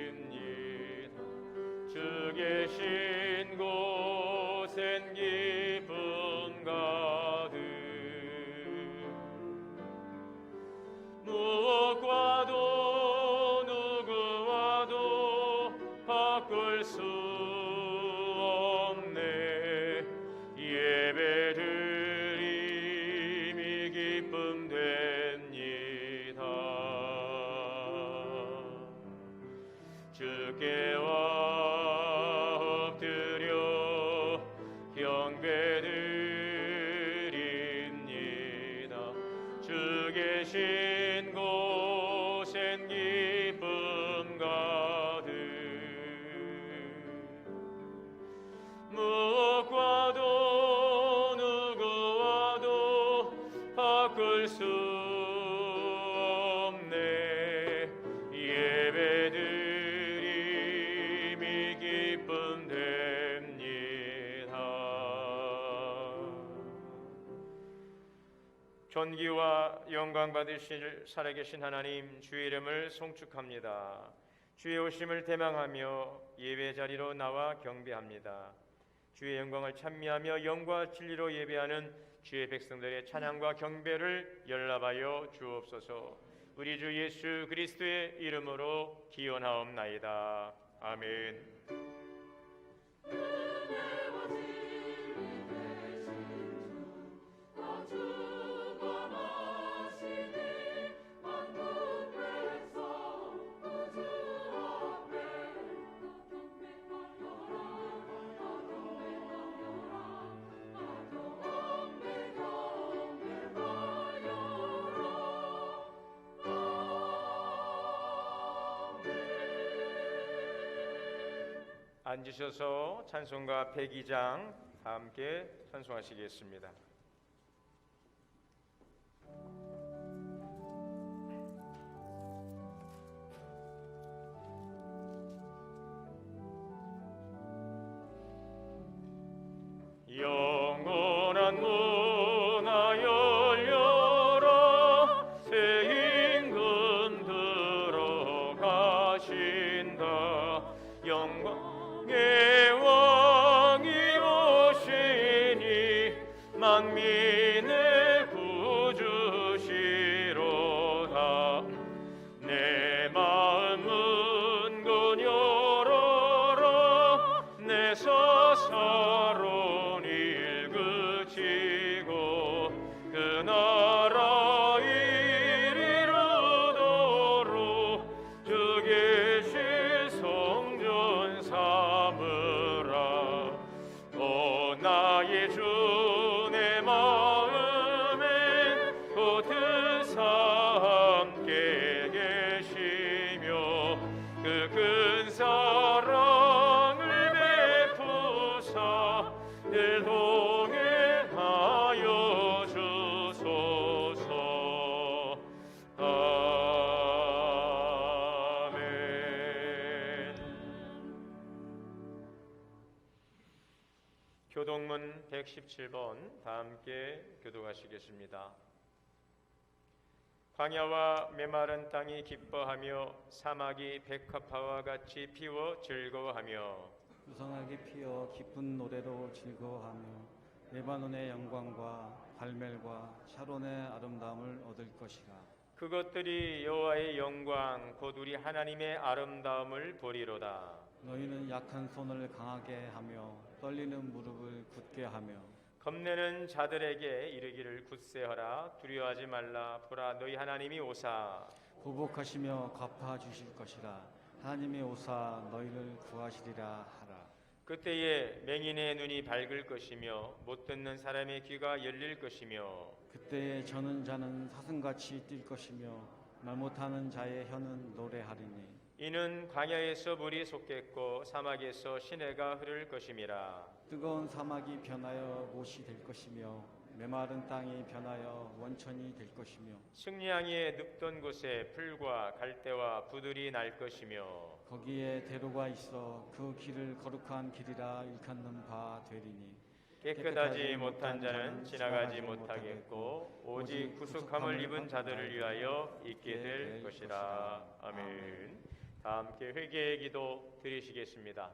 경배드립니다. 주 계신 곳엔 기쁨 가득 무엇과도 누구와도 바꿀 수 없네. 예배드림이 기쁨 됩니다. 주께 엎드려 경배드립니다. 주 계신 곳엔 기쁨 가득 무엇과도 누구와도 바꿀 수 없네. 예배드림이 기쁨 됩니다. 존귀와 영광 받으실 살아계신 하나님, 주의 이름을 송축합니다. 주의 오심을 대망하며 예배 자리로 나와 경배합니다. 주의 영광을 찬미하며 영과 진리로 예배하는 주의 백성들의 찬양과 경배를 연락하여 주옵소서. 우리 주 예수 그리스도의 이름으로 기원하옵나이다. 아멘. 앉으셔서 찬송가 102장 다 함께 찬송하시겠습니다. 영원한 문화 열려라, 새 임금 들어가신다. 영광의 왕이 오시니 만민의 구주시로다. 내 마음 문건 열어라, 내 사사로운 일그치고 그 나라 이르도록 주 계실 성전 삼으라. 오 나의 주 내 마음에 곧드사 함께 계시며 그 큰 사랑을 베푸사 늘 동행하여 주소서. 아멘. 교동문 117번 다 함께 교독하시겠습니다. 광야와 메마른 땅이 기뻐하며 사막이 백합화와 같이 피워 즐거워하며 무성하게 피어 기쁜 노래로 즐거워하며 레바논의 영광과 갈멜과 샤론의 아름다움을 얻을 것이라. 그것들이 여호와의 영광 곧 우리 하나님의 아름다움을 보리로다. 너희는 약한 손을 강하게 하며 떨리는 무릎을 굳게 하며 겁내는 자들에게 이르기를 굳세하라. 두려워하지 말라. 보라, 너희 하나님이 오사 보복하시며 갚아주실 것이라. 하나님의 오사 너희를 구하시리라 하라. 그때에 맹인의 눈이 밝을 것이며 못 듣는 사람의 귀가 열릴 것이며 그때에 저는 자는 사슴같이 뛸 것이며 말 못하는 자의 혀는 노래하리니 이는 광야에서 물이 솟겠고 사막에서 시내가 흐를 것임이라. 뜨거운 사막이 변하여 못이 될 것이며 메마른 땅이 변하여 원천이 될 것이며 승리양이 눕던 곳에 풀과 갈대와 부들이 날 것이며 거기에 대로가 있어 그 길을 거룩한 길이라 일컫는 바 되리니 깨끗하지 못한 자는 지나가지 못하겠고 오직 구속함을 입은 자들을 위하여 있게 될 것이라. 아멘. 다 함께 회개의 기도 드리시겠습니다.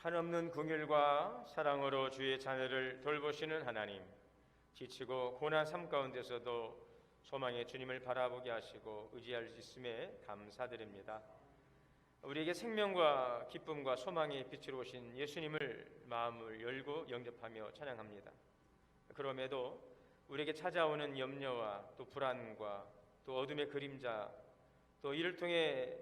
한없는 긍휼과 사랑으로 주의 자녀를 돌보시는 하나님, 지치고 고난 삶 가운데서도 소망의 주님을 바라보게 하시고 의지할 수 있음에 감사드립니다. 우리에게 생명과 기쁨과 소망의 빛으로 오신 예수님을 마음을 열고 영접하며 찬양합니다. 그럼에도 우리에게 찾아오는 염려와 또 불안과 또 어둠의 그림자, 또 이를 통해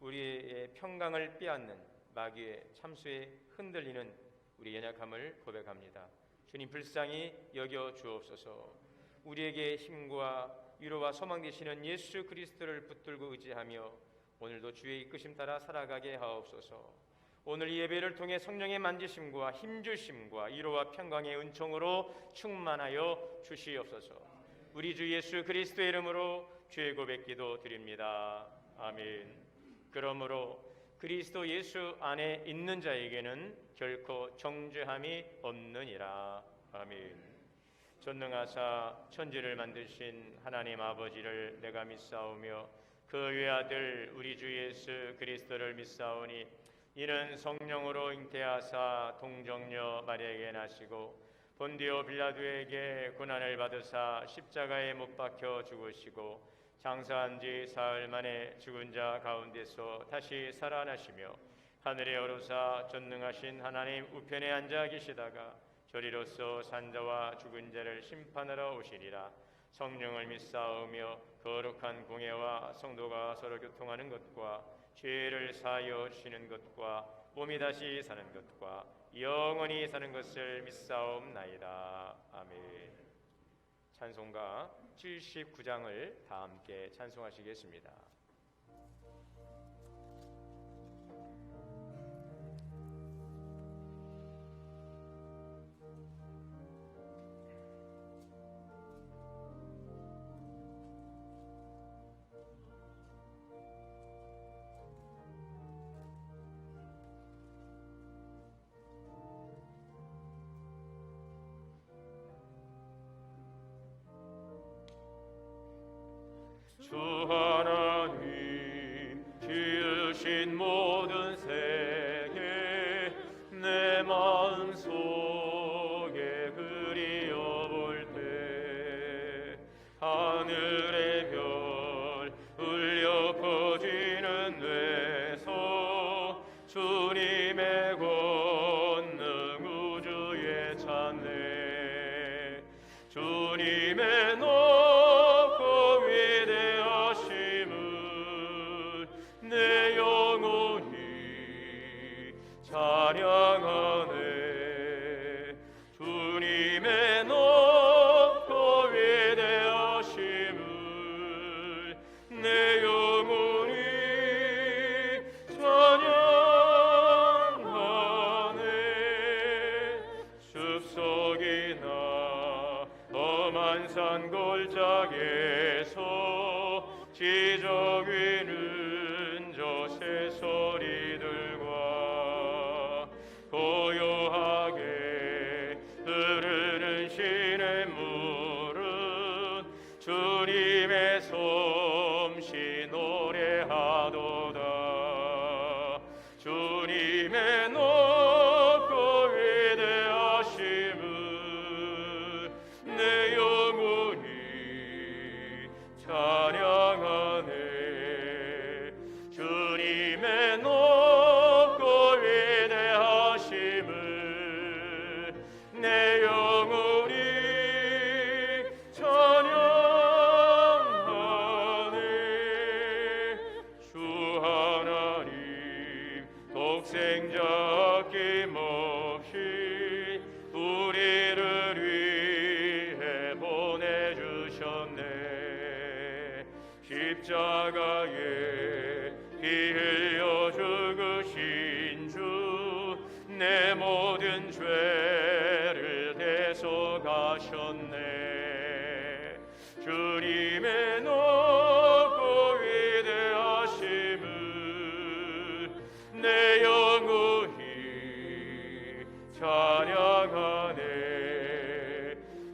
우리의 평강을 빼앗는 마귀의 참수에 흔들리는 우리 연약함을 고백합니다. 주님 불쌍히 여겨 주옵소서. 우리에게 힘과 위로와 소망 되시는 예수 그리스도를 붙들고 의지하며 오늘도 주의 이끄심 따라 살아가게 하옵소서. 오늘 이 예배를 통해 성령의 만지심과 힘주심과 위로와 평강의 은총으로 충만하여 주시옵소서. 우리 주 예수 그리스도의 이름으로 주의 고백 기도 드립니다. 아멘. 그러므로 그리스도 예수 안에 있는 자에게는 결코 정죄함이 없느니라. 아멘. 전능하사 천지를 만드신 하나님 아버지를 내가 믿사오며 그 외아들 우리 주 예수 그리스도를 믿사오니 이는 성령으로 잉태하사 동정녀 마리아에게 나시고 본디오 빌라도에게 고난을 받으사 십자가에 못 박혀 죽으시고 장사한 지 사흘 만에 죽은 자 가운데서 다시 살아나시며 하늘에 오르사 전능하신 하나님 우편에 앉아 계시다가 저리로서 산자와 죽은 자를 심판하러 오시리라. 성령을 믿사오며 거룩한 공예와 성도가 서로 교통하는 것과 죄를 사하여 주시는 것과 몸이 다시 사는 것과 영원히 사는 것을 믿사옵나이다. 아멘. 찬송가 79장을 다 함께 찬송하시겠습니다. 주 하나님 지으신 모든 세계 내 마음속에 그리워볼 때 하늘의 별 울려 퍼지는 뇌서 주님의 권능 우주에 찬네. 주님의 내 영혼이 찬양하네. 주님의 높고 위대하심을 내 영혼이 찬양하네. 숲속이나 험한 산 골짜기에서 지적 위는 저 새소리들과 고요하게 멈추시 노래하도다. 주님의 높고 위대하심을 내 영혼이 찬양하네. 주님의 높고 위대하심을 내 영혼이 찬양하네. 주 하나님 독생자 아낌없이 우리를 위해 보내주셨네. 십자가에 피 흘려 죽으신 주, 내 모든 죄를 대속하셨네. 주님의 높고 위대하심을 내 영혼이 찬양하네.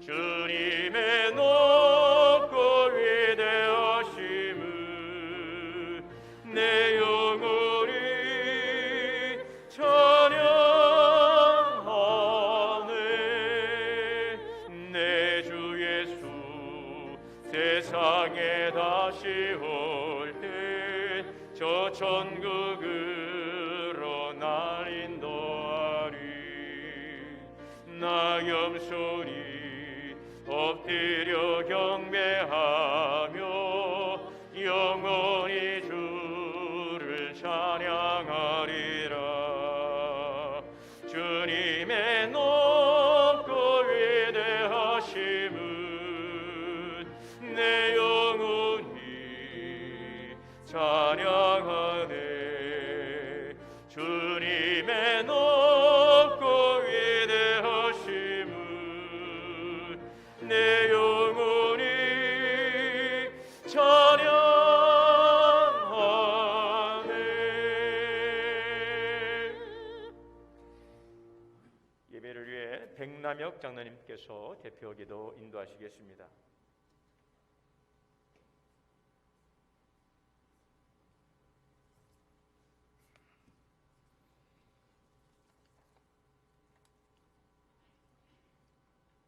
주님의 높고 위대하심을 내 영혼이 찬양하네. 내 주 예수 세상에 다시 올 때 저 천국으로 날 인도하리. 나 염소리 엎드려 경배하며 영원히 주를 찬양하리라. 주님의 높고 위대하심을 내 영혼이 찬양하네. 주님의 높고 위대하심을 내 영혼이 찬양하네. 예배를 위해 백남혁 장로님께서 대표 기도 인도하시겠습니다.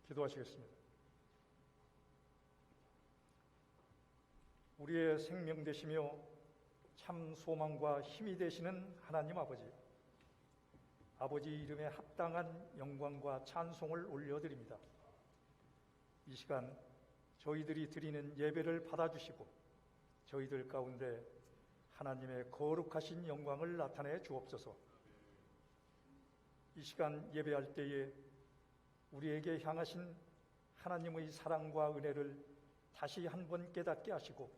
기도하시겠습니다. 우리의 생명 되시며 참 소망과 힘이 되시는 하나님 아버지, 아버지 이름에 합당한 영광과 찬송을 올려드립니다. 이 시간 저희들이 드리는 예배를 받아주시고 저희들 가운데 하나님의 거룩하신 영광을 나타내 주옵소서. 이 시간 예배할 때에 우리에게 향하신 하나님의 사랑과 은혜를 다시 한번 깨닫게 하시고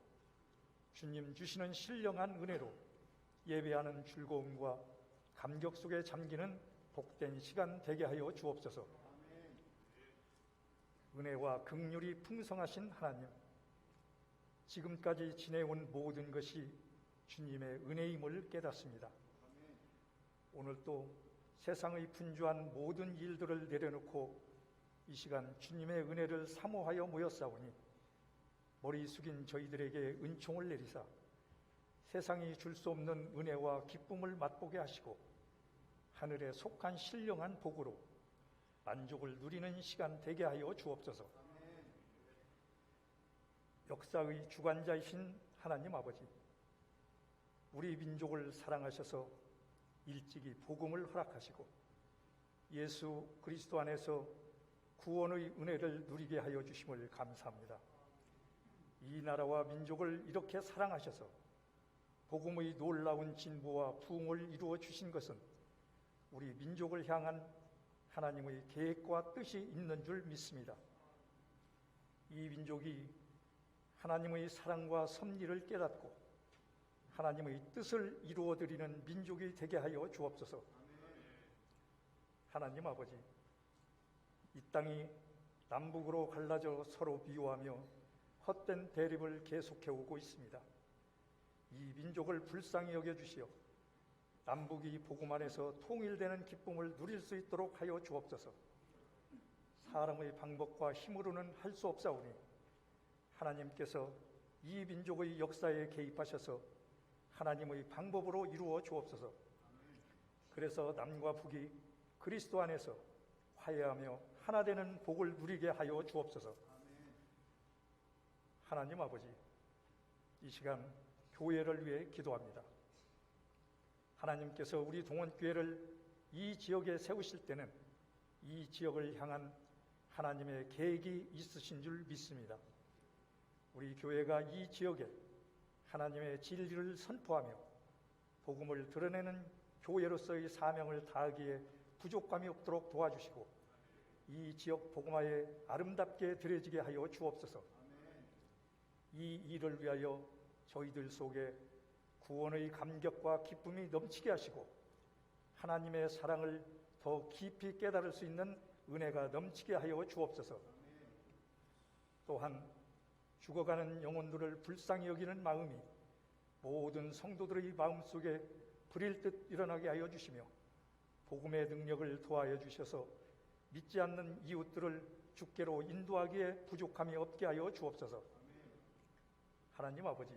주님 주시는 신령한 은혜로 예배하는 즐거움과 감격 속에 잠기는 복된 시간 되게 하여 주옵소서. 은혜와 긍휼이 풍성하신 하나님, 지금까지 지내온 모든 것이 주님의 은혜임을 깨닫습니다. 오늘 또 세상의 분주한 모든 일들을 내려놓고 이 시간 주님의 은혜를 사모하여 모였사오니 머리 숙인 저희들에게 은총을 내리사 세상이 줄 수 없는 은혜와 기쁨을 맛보게 하시고 하늘에 속한 신령한 복으로 만족을 누리는 시간 되게 하여 주옵소서. 역사의 주관자이신 하나님 아버지, 우리 민족을 사랑하셔서 일찍이 복음을 허락하시고 예수 그리스도 안에서 구원의 은혜를 누리게 하여 주심을 감사합니다. 이 나라와 민족을 이렇게 사랑하셔서 복음의 놀라운 진보와 부흥을 이루어 주신 것은 우리 민족을 향한 하나님의 계획과 뜻이 있는 줄 믿습니다. 이 민족이 하나님의 사랑과 섭리를 깨닫고 하나님의 뜻을 이루어드리는 민족이 되게 하여 주옵소서. 하나님 아버지, 이 땅이 남북으로 갈라져 서로 비호하며 헛된 대립을 계속해오고 있습니다. 이 민족을 불쌍히 여겨주시어 남북이 복음 안에서 통일되는 기쁨을 누릴 수 있도록 하여 주옵소서. 사람의 방법과 힘으로는 할 수 없사오니 하나님께서 이 민족의 역사에 개입하셔서 하나님의 방법으로 이루어 주옵소서. 그래서 남과 북이 그리스도 안에서 화해하며 하나 되는 복을 누리게 하여 주옵소서. 하나님 아버지, 이 시간 교회를 위해 기도합니다. 하나님께서 우리 동원교회를 이 지역에 세우실 때는 이 지역을 향한 하나님의 계획이 있으신 줄 믿습니다. 우리 교회가 이 지역에 하나님의 진리를 선포하며 복음을 드러내는 교회로서의 사명을 다하기에 부족함이 없도록 도와주시고 이 지역 복음화에 아름답게 드려지게 하여 주옵소서. 이 일을 위하여 저희들 속에 구원의 감격과 기쁨이 넘치게 하시고 하나님의 사랑을 더 깊이 깨달을 수 있는 은혜가 넘치게 하여 주옵소서. 또한 죽어가는 영혼들을 불쌍히 여기는 마음이 모든 성도들의 마음속에 불일 듯 일어나게 하여 주시며 복음의 능력을 도하여 주셔서 믿지 않는 이웃들을 주께로 인도하기에 부족함이 없게 하여 주옵소서. 하나님 아버지,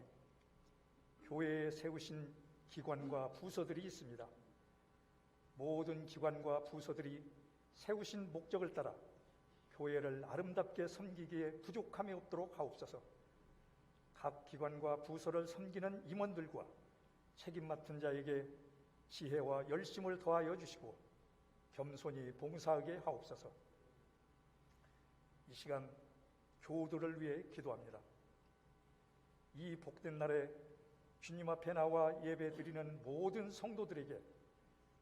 교회에 세우신 기관과 부서들이 있습니다. 모든 기관과 부서들이 세우신 목적을 따라 교회를 아름답게 섬기기에 부족함이 없도록 하옵소서. 각 기관과 부서를 섬기는 임원들과 책임 맡은 자에게 지혜와 열심을 더하여 주시고 겸손히 봉사하게 하옵소서. 이 시간 교우들을 위해 기도합니다. 이 복된 날에 주님 앞에 나와 예배 드리는 모든 성도들에게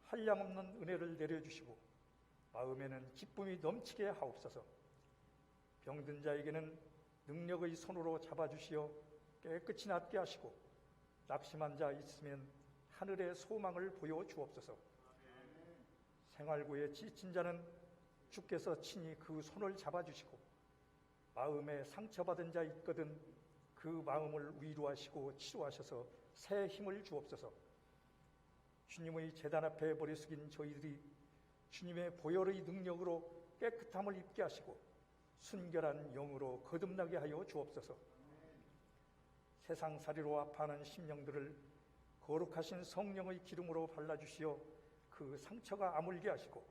한량없는 은혜를 내려주시고 마음에는 기쁨이 넘치게 하옵소서. 병든 자에게는 능력의 손으로 잡아주시어 깨끗이 낫게 하시고 낙심한 자 있으면 하늘의 소망을 보여주옵소서. 생활고에 지친 자는 주께서 친히 그 손을 잡아주시고 마음에 상처받은 자 있거든 그 마음을 위로하시고 치료하셔서 새 힘을 주옵소서. 주님의 제단 앞에 머리 숙인 저희들이 주님의 보혈의 능력으로 깨끗함을 입게 하시고 순결한 영으로 거듭나게 하여 주옵소서. 세상살이로 아파하는 심령들을 거룩하신 성령의 기름으로 발라주시어 그 상처가 아물게 하시고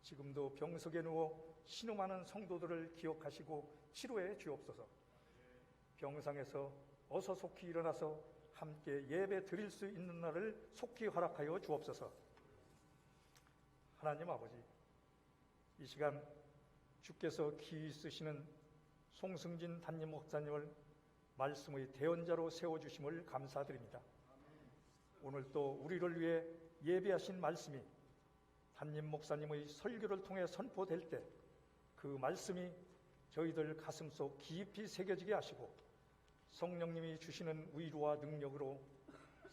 지금도 병석에 누워 신음하는 성도들을 기억하시고 치료해 주옵소서. 병상에서 어서 속히 일어나서 함께 예배 드릴 수 있는 날을 속히 허락하여 주옵소서. 하나님 아버지, 이 시간 주께서 귀히 쓰시는 송승진 담임 목사님을 말씀의 대언자로 세워주심을 감사드립니다. 오늘 또 우리를 위해 예배하신 말씀이 담임 목사님의 설교를 통해 선포될 때 그 말씀이 저희들 가슴속 깊이 새겨지게 하시고 성령님이 주시는 위로와 능력으로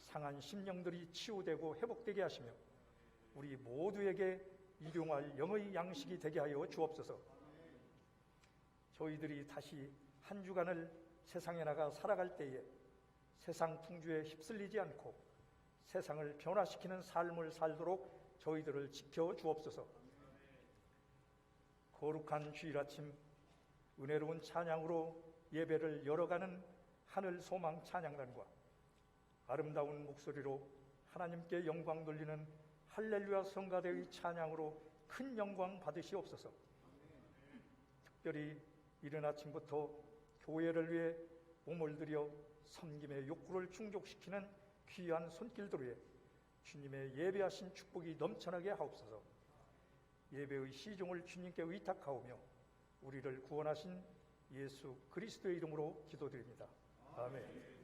상한 심령들이 치유되고 회복되게 하시며 우리 모두에게 일용할 영의 양식이 되게 하여 주옵소서. 저희들이 다시 한 주간을 세상에 나가 살아갈 때에 세상 풍주에 휩쓸리지 않고 세상을 변화시키는 삶을 살도록 저희들을 지켜 주옵소서. 거룩한 주일 아침 은혜로운 찬양으로 예배를 열어가는 하늘 소망 찬양단과 아름다운 목소리로 하나님께 영광 돌리는 할렐루야 성가대의 찬양으로 큰 영광 받으시옵소서. 특별히 이른 아침부터 교회를 위해 몸을 들여 섬김의 욕구를 충족시키는 귀한 손길들 위해 주님의 예배하신 축복이 넘쳐나게 하옵소서. 예배의 시종을 주님께 의탁하오며 우리를 구원하신 예수 그리스도의 이름으로 기도드립니다. 아멘.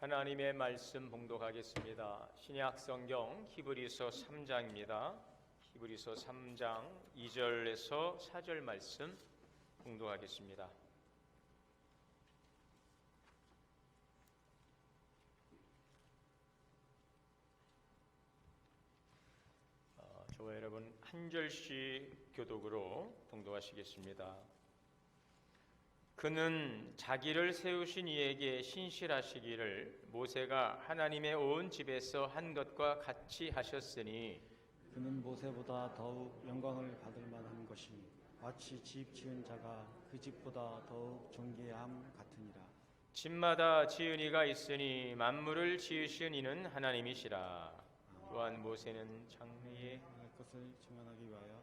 하나님의 말씀 봉독하겠습니다. 신약 성경 히브리서 3장입니다. 히브리서 3장 2절에서 4절 말씀 공독하겠습니다. 저와 여러분 한 절씩 교독으로 봉독하시겠습니다. 그는 자기를 세우신 이에게 신실하시기를 모세가 하나님의 온 집에서 한 것과 같이 하셨으니 그는 모세보다 더욱 영광을 받을 만한 것이 마치 집 지은 자가 그 집보다 더욱 존귀함 같으니라. 집마다 지은 이가 있으니 만물을 지으신 이는 하나님이시라. 또한 모세는 장래에 할 것을 증언하기 위하여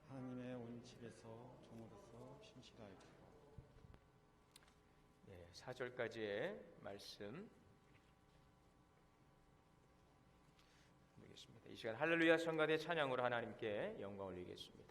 하나님의 온 집에서 종으로서 신실하였고. 4절까지의 말씀 보겠습니다. 이 시간 할렐루야 성가대 찬양으로 하나님께 영광 올리겠습니다.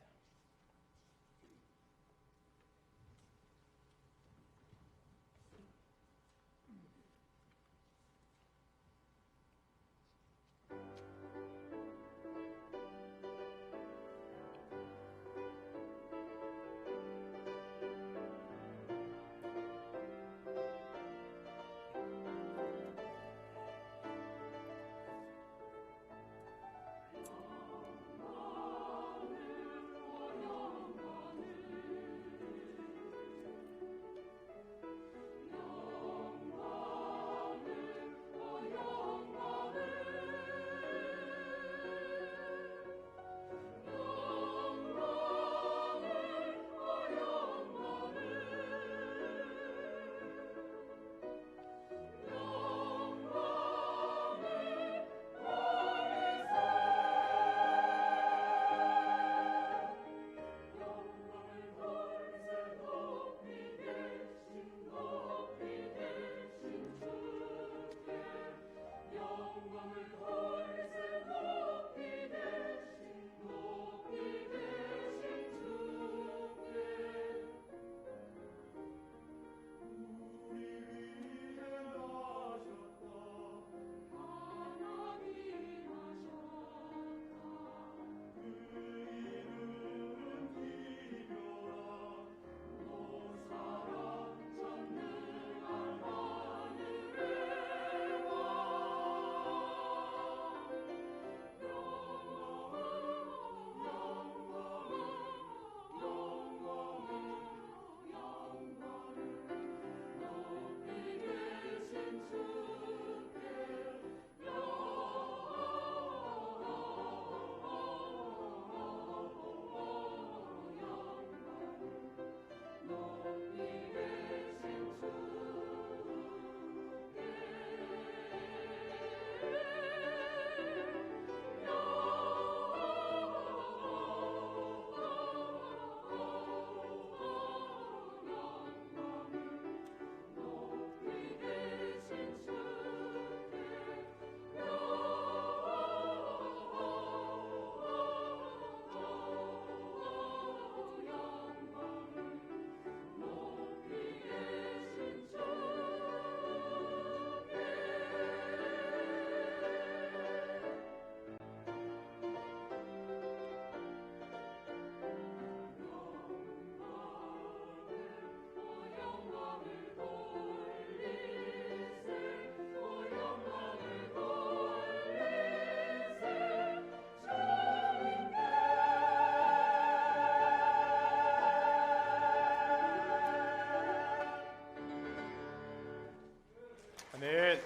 아멘.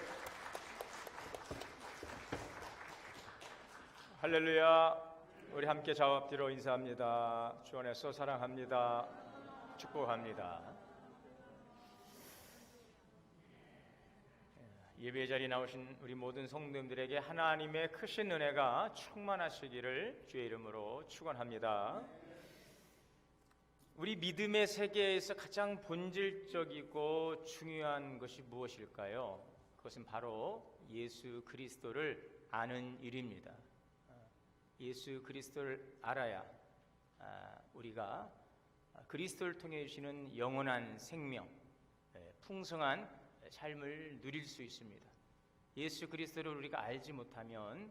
할렐루야. 우리 함께 좌우 앞뒤로 인사합니다. 주 안에서 사랑합니다. 축복합니다. 예배 자리에 나오신 우리 모든 성도님들에게 하나님의 크신 은혜가 충만하시기를 주의 이름으로 축원합니다. 우리 믿음의 세계에서 가장 본질적이고 중요한 것이 무엇일까요? 그것은 바로 예수 그리스도를 아는 일입니다. 예수 그리스도를 알아야 우리가 그리스도를 통해 주시는 영원한 생명, 풍성한 삶을 누릴 수 있습니다. 예수 그리스도를 우리가 알지 못하면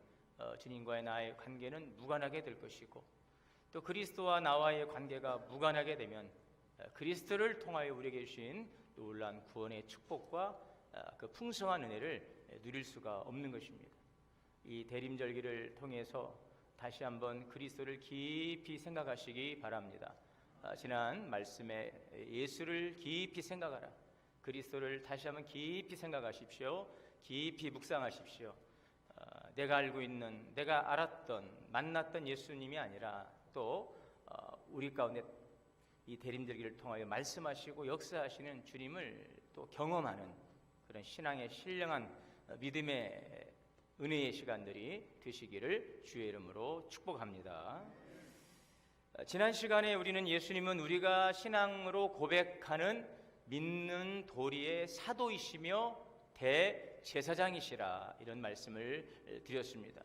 주님과의 나의 관계는 무관하게 될 것이고, 또 그리스도와 나와의 관계가 무관하게 되면 그리스도를 통하여 우리에게 주신 놀라운 구원의 축복과 그 풍성한 은혜를 누릴 수가 없는 것입니다. 이 대림절기를 통해서 다시 한번 그리스도를 깊이 생각하시기 바랍니다. 지난 말씀에 예수를 깊이 생각하라, 그리스도를 다시 한번 깊이 생각하십시오. 깊이 묵상하십시오. 내가 알고 있는, 내가 알았던, 만났던 예수님이 아니라 또 우리 가운데 이 대림절기를 통하여 말씀하시고 역사하시는 주님을 또 경험하는 그런 신앙의 신령한 믿음의 은혜의 시간들이 되시기를 주의 이름으로 축복합니다. 지난 시간에 우리는 예수님은 우리가 신앙으로 고백하는 믿는 도리의 사도이시며 대제사장이시라, 이런 말씀을 드렸습니다.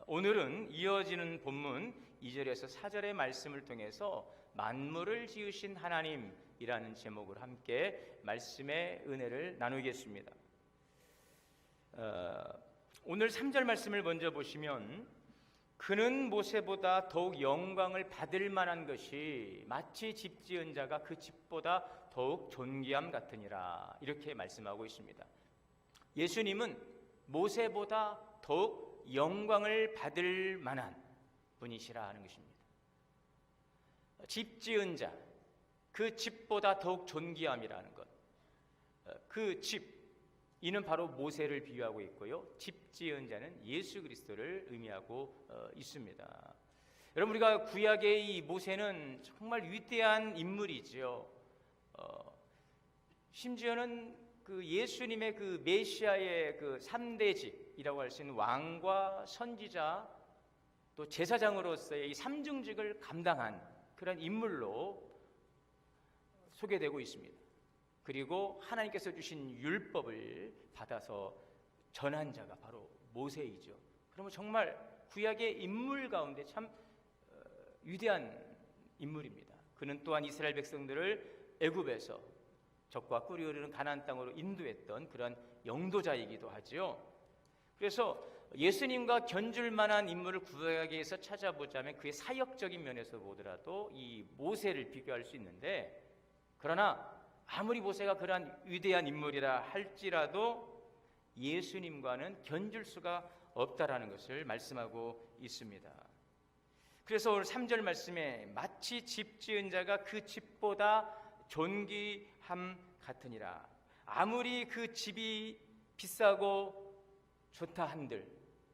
오늘은 이어지는 본문 2절에서 4절의 말씀을 통해서 만물을 지으신 하나님이라는 제목을 함께 말씀의 은혜를 나누겠습니다. 오늘 3절 말씀을 먼저 보시면, 그는 모세보다 더욱 영광을 받을 만한 것이 마치 집 지은 자가 그 집보다 더욱 존귀함 같으니라, 이렇게 말씀하고 있습니다. 예수님은 모세보다 더욱 영광을 받을 만한 분이시라 하는 것입니다. 집 지은 자, 그 집보다 더욱 존귀함이라는 것, 그 집, 이는 바로 모세를 비유하고 있고요, 집 지은 자는 예수 그리스도를 의미하고 있습니다. 여러분, 우리가 구약의 이 모세는 정말 위대한 인물이지요. 심지어는 그 예수님의 그 메시아의 그 3대직이라고 할 수 있는 왕과 선지자 또 제사장으로서의 이 삼중직을 감당한 그런 인물로 소개되고 있습니다. 그리고 하나님께서 주신 율법을 받아서 전한 자가 바로 모세이죠. 그러면 정말 구약의 인물 가운데 참 위대한 인물입니다. 그는 또한 이스라엘 백성들을 애굽에서 적과 꿀이 흐르는 가나안 땅으로 인도했던 그런 영도자이기도 하지요. 그래서 예수님과 견줄 만한 인물을 구약에서 찾아보자면 그의 사역적인 면에서 보더라도 이 모세를 비교할 수 있는데, 그러나 아무리 모세가 그러한 위대한 인물이라 할지라도 예수님과는 견줄 수가 없다라는 것을 말씀하고 있습니다. 그래서 오늘 3절 말씀에 마치 집 지은 자가 그 집보다 존귀함 같으니라, 아무리 그 집이 비싸고 좋다 한들,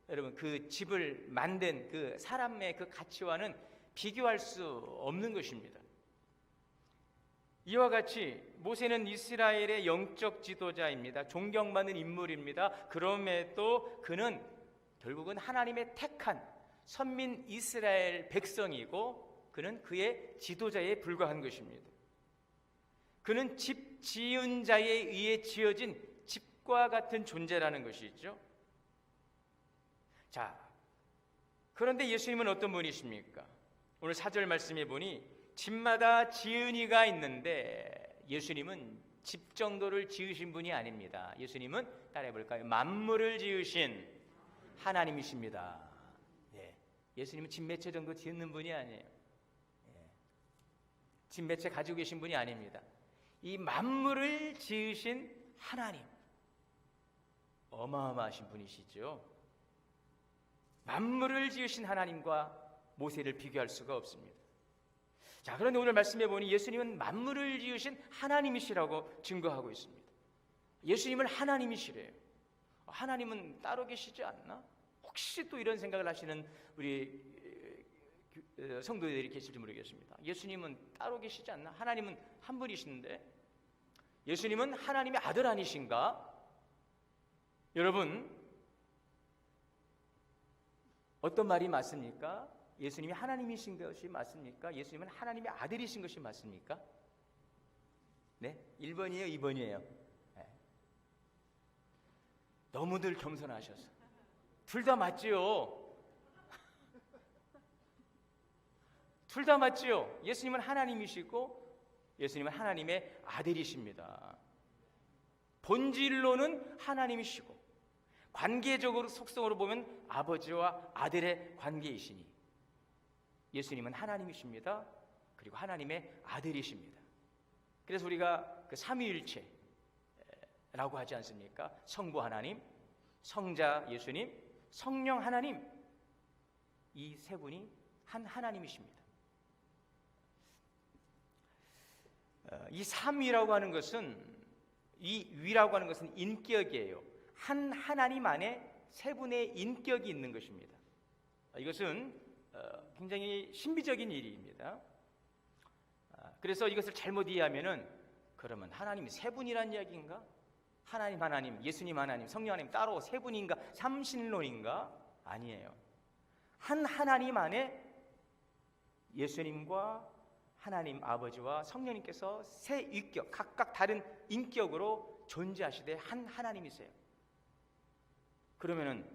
여러분 그 집을 만든 그 사람의 그 가치와는 비교할 수 없는 것입니다. 이와 같이 모세는 이스라엘의 영적 지도자입니다. 존경받는 인물입니다. 그럼에도 그는 결국은 하나님의 택한 선민 이스라엘 백성이고, 그는 그의 지도자에 불과한 것입니다. 그는 집 지은 자에 의해 지어진 집과 같은 존재라는 것이죠. 자, 그런데 예수님은 어떤 분이십니까? 오늘 4절 말씀에 보니 집마다 지은 이가 있는데 예수님은 집 정도를 지으신 분이 아닙니다. 예수님은 따라해볼까요? 만물을 지으신 하나님이십니다. 예수님은 집 몇 채 정도 짓는 분이 아니에요. 집 몇 채 가지고 계신 분이 아닙니다. 이 만물을 지으신 하나님, 어마어마하신 분이시죠. 만물을 지으신 하나님과 모세를 비교할 수가 없습니다. 자, 그런데 오늘 말씀해 보니 예수님은 만물을 지으신 하나님이시라고 증거하고 있습니다. 예수님은 하나님이시래요. 하나님은 따로 계시지 않나? 혹시 또 이런 생각을 하시는 우리 성도들이 계실지 모르겠습니다. 예수님은 따로 계시지 않나? 하나님은 한 분이신데 예수님은 하나님의 아들 아니신가? 여러분, 어떤 말이 맞습니까? 예수님이 하나님이신 것이 맞습니까? 예수님은 하나님의 아들이신 것이 맞습니까? 네? 1번이에요? 2번이에요? 네. 너무들 겸손하셔서 둘 다 맞지요. 둘 다 맞지요. 예수님은 하나님이시고 예수님은 하나님의 아들이십니다. 본질로는 하나님이시고 관계적으로 속성으로 보면 아버지와 아들의 관계이시니 예수님은 하나님이십니다. 그리고 하나님의 아들이십니다. 그래서 우리가 그 삼위일체라고 하지 않습니까? 성부 하나님, 성자 예수님, 성령 하나님, 이 세 분이 한 하나님이십니다. 이 삼위라고 하는 것은, 이 위라고 하는 것은 인격이에요. 한 하나님 안에 세 분의 인격이 있는 것입니다. 이것은 굉장히 신비적인 일입니다. 그래서 이것을 잘못 이해하면은 그러면 하나님이 세 분이란 이야기인가? 하나님, 예수님 하나님, 성령 하나님 따로 세 분인가? 삼신론인가? 아니에요. 한 하나님 안에 예수님과 하나님 아버지와 성령님께서 세 인격, 각각 다른 인격으로 존재하시되 한 하나님이세요. 그러면은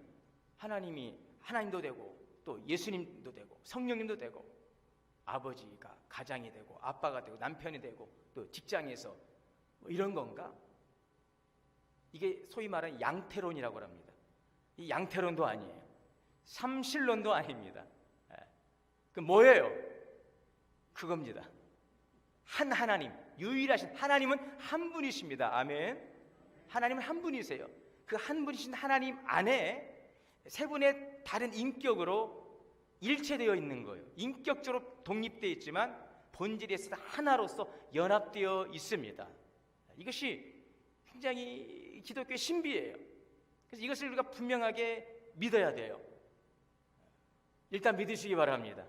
하나님도 되고 또 예수님도 되고 성령님도 되고 아버지가 가장이 되고 아빠가 되고 남편이 되고 또 직장에서 뭐 이런 건가? 이게 소위 말하는 양태론이라고 합니다. 이 양태론도 아니에요. 삼신론도 아닙니다. 그 뭐예요? 그겁니다. 한 하나님, 유일하신 하나님은 한 분이십니다. 아멘. 하나님은 한 분이세요. 그 한 분이신 하나님 안에 세 분의 다른 인격으로 일체되어 있는 거예요. 인격적으로 독립되어 있지만 본질에서 하나로서 연합되어 있습니다. 이것이 굉장히 기독교의 신비예요. 그래서 이것을 우리가 분명하게 믿어야 돼요. 일단 믿으시기 바랍니다.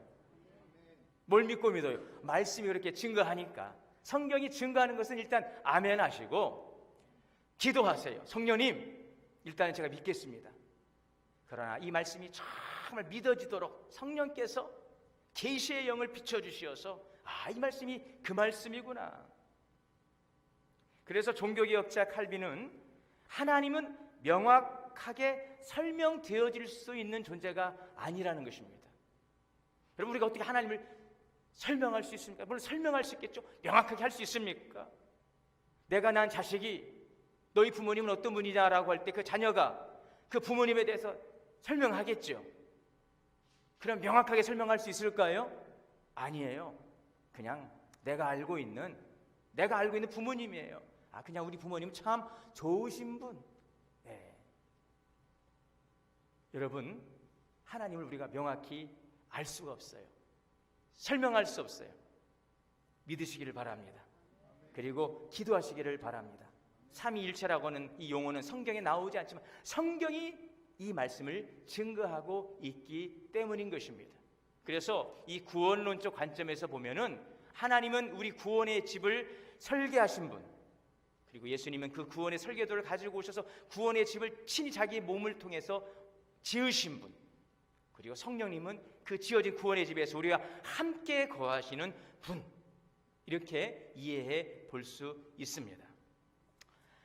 뭘 믿고 믿어요? 말씀이 그렇게 증거하니까. 성경이 증거하는 것은 일단 아멘 하시고 기도하세요. 성령님, 일단은 제가 믿겠습니다. 그러나 이 말씀이 정말 믿어지도록 성령께서 계시의 영을 비춰주시어서 이 말씀이 그 말씀이구나. 그래서 종교개혁자 칼빈은 하나님은 명확하게 설명되어질 수 있는 존재가 아니라는 것입니다. 여러분, 우리가 어떻게 하나님을 설명할 수 있습니까? 물론 설명할 수 있겠죠. 명확하게 할 수 있습니까? 내가 낳은 자식이 너희 부모님은 어떤 분이냐라고 할 때 그 자녀가 그 부모님에 대해서 설명하겠죠. 그럼 명확하게 설명할 수 있을까요? 아니에요. 그냥 내가 알고 있는 부모님이에요. 그냥 우리 부모님 참 좋으신 분. 네. 여러분, 하나님을 우리가 명확히 알 수가 없어요. 설명할 수 없어요. 믿으시기를 바랍니다. 그리고 기도하시기를 바랍니다. 삼위일체라고 하는 이 용어는 성경에 나오지 않지만 성경이 이 말씀을 증거하고 있기 때문인 것입니다. 그래서 이 구원론적 관점에서 보면은 하나님은 우리 구원의 집을 설계하신 분, 그리고 예수님은 그 구원의 설계도를 가지고 오셔서 구원의 집을 친히 자기 몸을 통해서 지으신 분, 그리고 성령님은 그 지어진 구원의 집에서 우리가 함께 거하시는 분, 이렇게 이해해 볼 수 있습니다.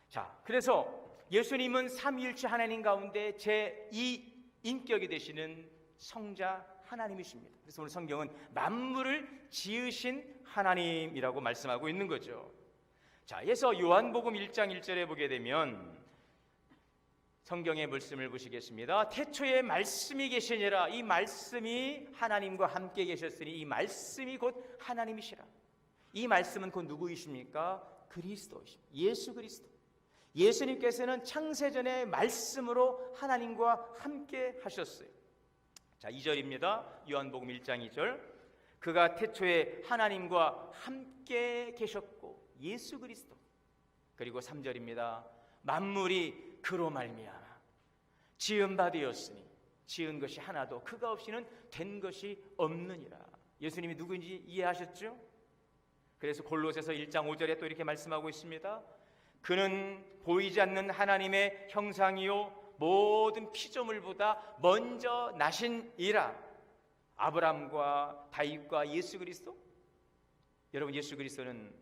자, 그래서 예수님은 삼위일체 하나님 가운데 제2인격이 되시는 성자 하나님이십니다. 그래서 오늘 성경은 만물을 지으신 하나님이라고 말씀하고 있는 거죠. 자, 그래서 요한복음 1장 1절에 보게 되면 성경의 말씀을 보시겠습니다. 태초에 말씀이 계시니라. 이 말씀이 하나님과 함께 계셨으니 이 말씀이 곧 하나님이시라. 이 말씀은 곧 누구이십니까? 그리스도이십니다. 예수 그리스도. 예수님께서는 창세전의 말씀으로 하나님과 함께 하셨어요. 자, 2절입니다. 요한복음 1장 2절. 그가 태초에 하나님과 함께 계셨고 예수 그리스도. 그리고 3절입니다. 만물이 그로 말미암아 지은 바 되었으니 지은 것이 하나도 그가 없이는 된 것이 없느니라. 예수님이 누구인지 이해하셨죠? 그래서 골로새서 1장 5절에 또 이렇게 말씀하고 있습니다. 그는 보이지 않는 하나님의 형상이요 모든 피조물보다 먼저 나신 이라. 아브라함과 다윗과 예수 그리스도. 여러분, 예수 그리스도는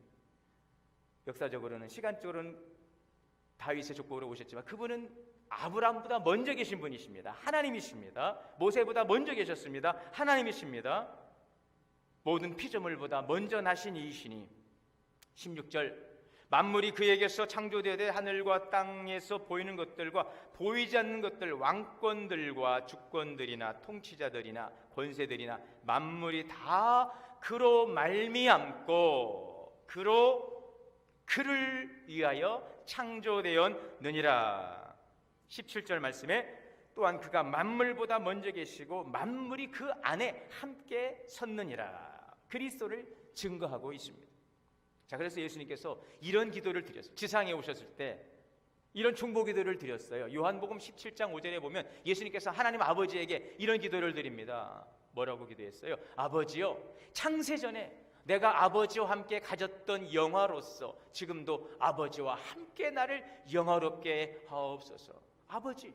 역사적으로는 시간적으로는 다윗의 족보로 오셨지만 그분은 아브라함보다 먼저 계신 분이십니다. 하나님이십니다. 모세보다 먼저 계셨습니다. 하나님이십니다. 모든 피조물보다 먼저 나신 이이시니 16절 만물이 그에게서 창조되되 하늘과 땅에서 보이는 것들과 보이지 않는 것들, 왕권들과 주권들이나 통치자들이나 권세들이나 만물이 다 그로 말미암고 그를 위하여 창조되었느니라. 17절 말씀에 또한 그가 만물보다 먼저 계시고 만물이 그 안에 함께 섰느니라. 그리스도를 증거하고 있습니다. 자, 그래서 예수님께서 이런 기도를 드렸어요. 지상에 오셨을 때 이런 중보 기도를 드렸어요. 요한복음 17장 5절에 보면 예수님께서 하나님 아버지에게 이런 기도를 드립니다. 뭐라고 기도했어요? 아버지요, 창세전에 내가 아버지와 함께 가졌던 영화로서 지금도 아버지와 함께 나를 영화롭게 하옵소서. 아버지,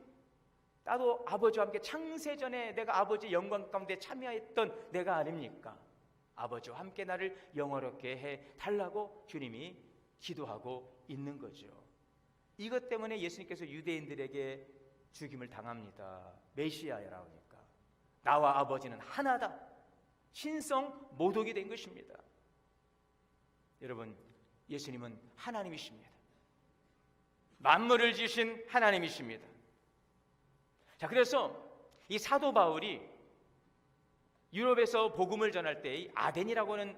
나도 아버지와 함께 창세전에 내가 아버지 영광 가운데 참여했던 내가 아닙니까? 아버지와 함께 나를 영화롭게 해달라고 주님이 기도하고 있는 거죠. 이것 때문에 예수님께서 유대인들에게 죽임을 당합니다. 메시아라고 하니까 나와 아버지는 하나다, 신성 모독이 된 것입니다. 여러분, 예수님은 하나님이십니다. 만물을 지으신 하나님이십니다. 자, 그래서 이 사도 바울이 유럽에서 복음을 전할 때 이 아덴이라고 하는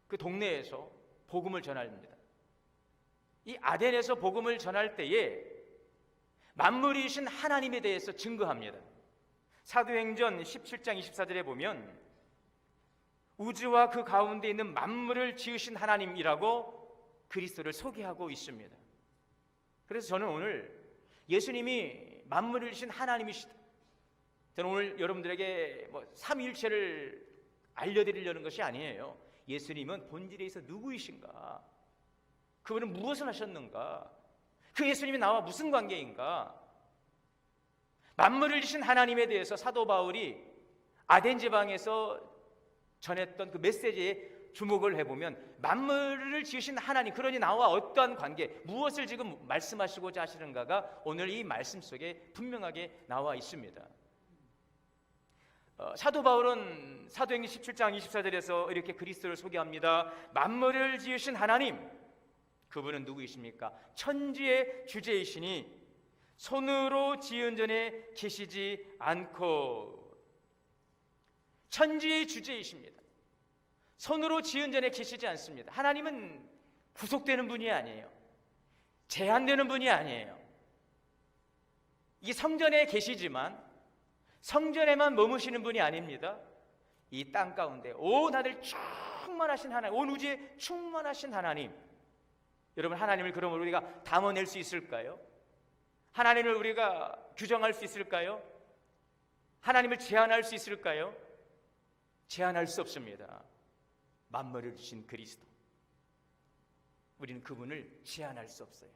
그 동네에서 복음을 전합니다. 이 아덴에서 복음을 전할 때에 만물이신 하나님에 대해서 증거합니다. 사도행전 17장 24절에 보면 우주와 그 가운데 있는 만물을 지으신 하나님이라고 그리스도를 소개하고 있습니다. 그래서 저는 오늘 예수님이 만물을 지으신 하나님이시다, 저는 오늘 여러분들에게 삼위일체를 알려드리려는 것이 아니에요. 예수님은 본질에서 누구이신가? 그분은 무엇을 하셨는가? 그 예수님이 나와 무슨 관계인가? 만물을 지으신 하나님에 대해서 사도 바울이 아덴 지방에서 전했던 그 메시지에 주목을 해보면 만물을 지으신 하나님, 그러니 나와 어떠한 관계, 무엇을 지금 말씀하시고자 하시는가가 오늘 이 말씀 속에 분명하게 나와 있습니다. 사도 바울은 사도행전 17장 24절에서 이렇게 그리스도를 소개합니다. 만물을 지으신 하나님, 그분은 누구이십니까? 천지의 주제이시니 손으로 지은 전에 계시지 않고. 천지의 주제이십니다. 손으로 지은 전에 계시지 않습니다. 하나님은 구속되는 분이 아니에요. 제한되는 분이 아니에요. 이 성전에 계시지만 성전에만 머무시는 분이 아닙니다. 이 땅 가운데 온 하늘 충만하신 하나님, 온 우주에 충만하신 하나님. 여러분, 하나님을 그러므로 우리가 담아낼 수 있을까요? 하나님을 우리가 규정할 수 있을까요? 하나님을 제한할 수 있을까요? 제한할 수 없습니다. 만물을 주신 그리스도, 우리는 그분을 제한할 수 없어요.